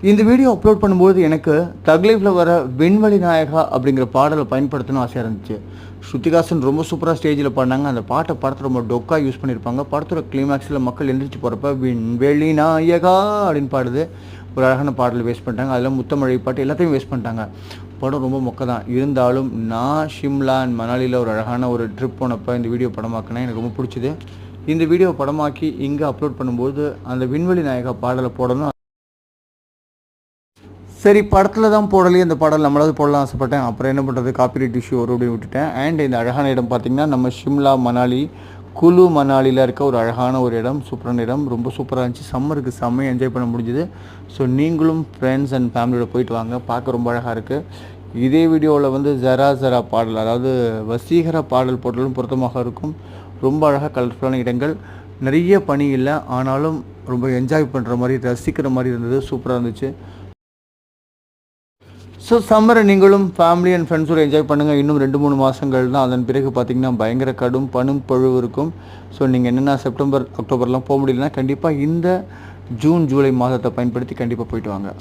இந்த video upload பண்ணும்போது எனக்கு தக் லைஃப்பில் வர விண்வெளி நாயகா அப்படிங்கிற பாடலை பயன்படுத்தணும் ஆசையாக இருந்துச்சு. ஸ்ருதிகாசன் ரொம்ப சூப்பராக ஸ்டேஜில் பாடினாங்க. அந்த பாட்டை படத்தை ரொம்ப டொக்காக யூஸ் பண்ணியிருப்பாங்க. படத்தோட கிளைமேக்ஸில் மக்கள் எந்திரிச்சு போகிறப்ப விண்வெளி நாயகா அப்படின்னு பாடுது. ஒரு அழகான பாடல் வேஸ்ட் பண்ணிட்டாங்க. அதில் முத்தமழை பாட்டு எல்லாத்தையும் வேஸ்ட் பண்ணிட்டாங்க. படம் ரொம்ப மொக்க தான். இருந்தாலும் நான் ஷிம்லா அண்ட் மணாலியில் ஒரு அழகான ஒரு ட்ரிப் போனப்போ இந்த வீடியோ படமாக்கினேன். எனக்கு ரொம்ப பிடிச்சிது. இந்த வீடியோ படமாக்கி இங்கே அப்லோட் பண்ணும்போது அந்த விண்வெளி நாயகா பாடலை போடணும். சரி, படத்தில் தான் போடலையே, இந்த பாடல் நம்மளாவது போடலாம் ஆசைப்பட்டேன். அப்புறம் என்ன பண்ணுறது, காப்பிரைட் இஷ்யூ ஒரு விட்டுட்டேன். அண்ட் இந்த அழகான இடம் பார்த்திங்கன்னா நம்ம ஷிம்லா மணாலி குலு மணாலியில் இருக்க ஒரு அழகான ஒரு இடம், சூப்பரான இடம், ரொம்ப சூப்பராக இருந்துச்சு. சம்மருக்கு செம்மையாக என்ஜாய் பண்ண முடிஞ்சுது. ஸோ நீங்களும் ஃப்ரெண்ட்ஸ் அண்ட் ஃபேமிலியோட போயிட்டு வாங்க, பார்க்க ரொம்ப அழகாக இருக்குது. இதே வீடியோவில் வந்து ஜரா ஜரா பாடல், அதாவது வசீகர பாடல் போட்டாலும் பொருத்தமாக இருக்கும். ரொம்ப அழகாக கலர்ஃபுல்லான இடங்கள், நிறைய பனி இல்லை, ஆனாலும் ரொம்ப என்ஜாய் பண்ணுற மாதிரி ரசிக்கிற மாதிரி இருந்தது. சூப்பராக இருந்துச்சு. ஸோ சம்மரை நீங்களும் ஃபேமிலி அண்ட் ஃப்ரெண்ட்ஸோடு என்ஜாய் பண்ணுங்கள். இன்னும் 2-3 மாதங்கள் தான். அதன் பிறகு பார்த்திங்கன்னா பயங்கர கடும் பழுவு இருக்கும். ஸோ நீங்கள் என்னென்ன செப்டம்பர் அக்டோபர்லாம் போக முடியலன்னா கண்டிப்பாக இந்த ஜூன் ஜூலை மாதத்தை பயன்படுத்தி கண்டிப்பாக போயிட்டு வாங்க.